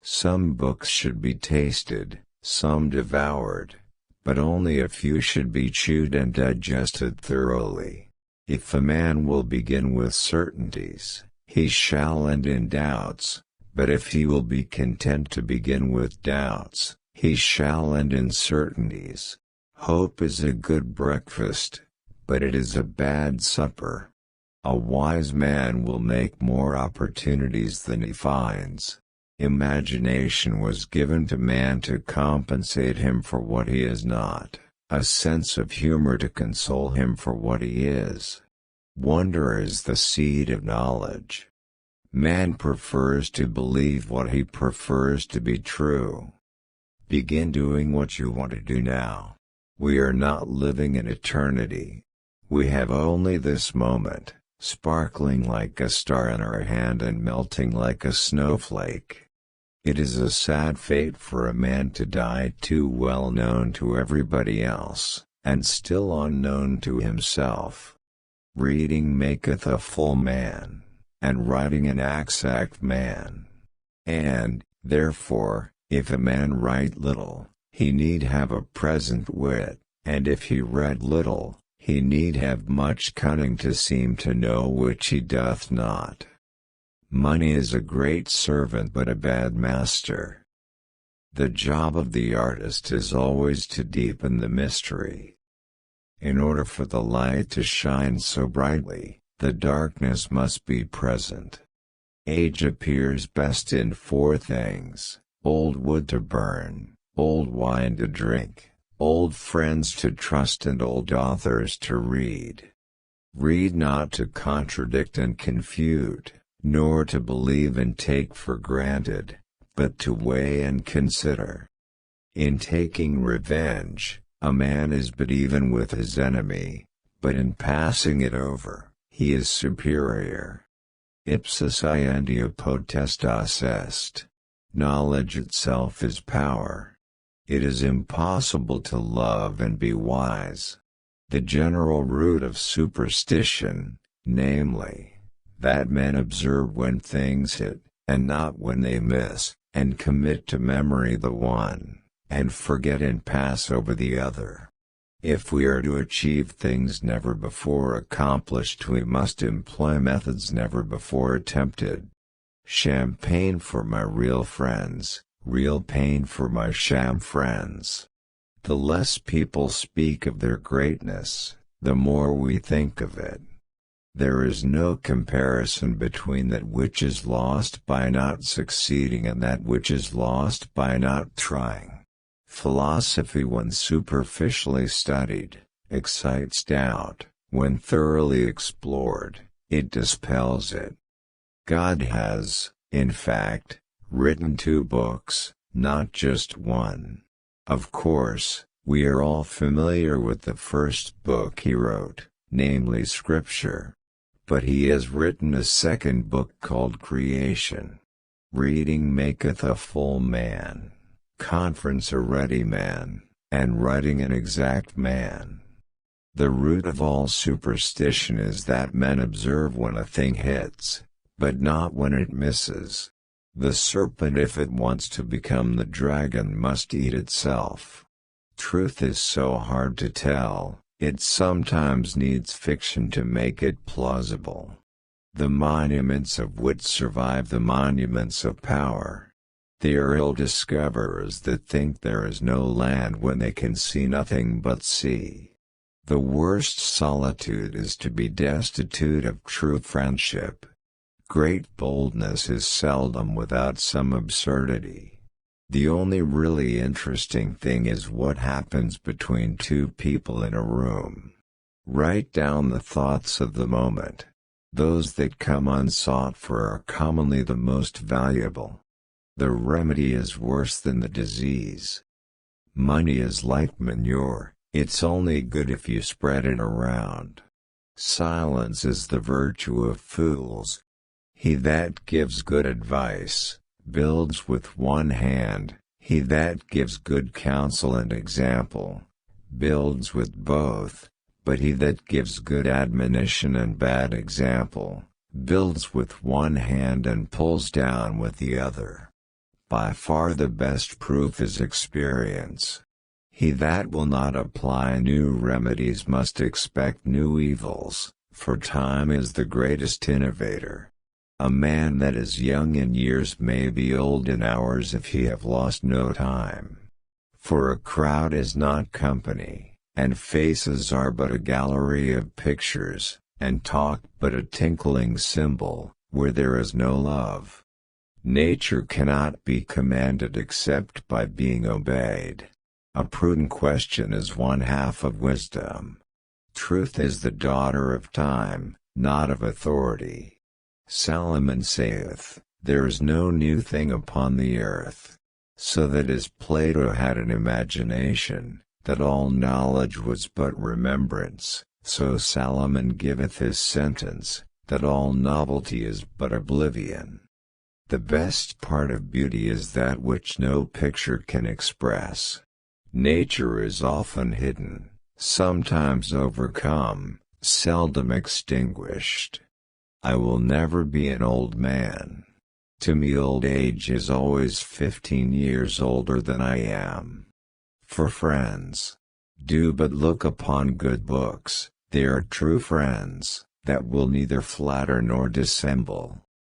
Some books should be tasted, some devoured, but only a few should be chewed and digested thoroughly. If a man will begin with certainties, he shall end in doubts, but if he will be content to begin with doubts, he shall end in certainties. Hope is a good breakfast, but it is a bad supper. A wise man will make more opportunities than he finds. Imagination was given to man to compensate him for what he is not, a sense of humor to console him for what he is. Wonder is the seed of knowledge. Man prefers to believe what he prefers to be true. Begin doing what you want to do now. We are not living in eternity. We have only this moment, sparkling like a star in our hand and melting like a snowflake. It is a sad fate for a man to die too well known to everybody else, and still unknown to himself. Reading maketh a full man, and writing an exact man. And, therefore, if a man write little, he need have a present wit, and if he read little, he need have much cunning to seem to know which he doth not. Money is a great servant but a bad master. The job of the artist is always to deepen the mystery. In order for the light to shine so brightly, the darkness must be present. Age appears best in four things: old wood to burn, old wine to drink, old friends to trust, and old authors to read. Read not to contradict and confute, nor to believe and take for granted, but to weigh and consider. In taking revenge, a man is but even with his enemy, but in passing it over, he is superior. Ipsa scientia potestas est. Knowledge itself is power. It is impossible to love and be wise. The general root of superstition, namely, that men observe when things hit, and not when they miss, and commit to memory the one, and forget and pass over the other. If we are to achieve things never before accomplished, we must employ methods never before attempted. Champagne for my real friends, real pain for my sham friends. The less people speak of their greatness, the more we think of it. There is no comparison between that which is lost by not succeeding and that which is lost by not trying. Philosophy, when superficially studied, excites doubt; when thoroughly explored, it dispels it. God has, in fact, written 2 books, not just one. Of course, we are all familiar with the first book he wrote, namely Scripture. But he has written a second book called Creation. Reading maketh a full man, conference a ready man, and writing an exact man. The root of all superstition is that men observe when a thing hits, but not when it misses. The serpent, if it wants to become the dragon, must eat itself. Truth is so hard to tell, it sometimes needs fiction to make it plausible. The monuments of wit survive the monuments of power. They are ill discoverers that think there is no land when they can see nothing but sea. The worst solitude is to be destitute of true friendship. Great boldness is seldom without some absurdity. The only really interesting thing is what happens between 2 people in a room. Write down the thoughts of the moment. Those that come unsought for are commonly the most valuable. The remedy is worse than the disease. Money is like manure, it's only good if you spread it around. Silence is the virtue of fools. He that gives good advice builds with one hand, he that gives good counsel and example builds with both, but he that gives good admonition and bad example builds with one hand and pulls down with the other. By far the best proof is experience. He that will not apply new remedies must expect new evils, for time is the greatest innovator. A man that is young in years may be old in hours if he have lost no time. For a crowd is not company, and faces are but a gallery of pictures, and talk but a tinkling cymbal, where there is no love. Nature cannot be commanded except by being obeyed. A prudent question is one half of wisdom. Truth is the daughter of time, not of authority. Solomon saith, there is no new thing upon the earth. So that as Plato had an imagination, that all knowledge was but remembrance, so Solomon giveth his sentence, that all novelty is but oblivion. The best part of beauty is that which no picture can express. Nature is often hidden, sometimes overcome, seldom extinguished. I will never be an old man. To me old age is always 15 years older than I am. For friends, do but look upon good books, they are true friends, that will neither flatter nor dissemble.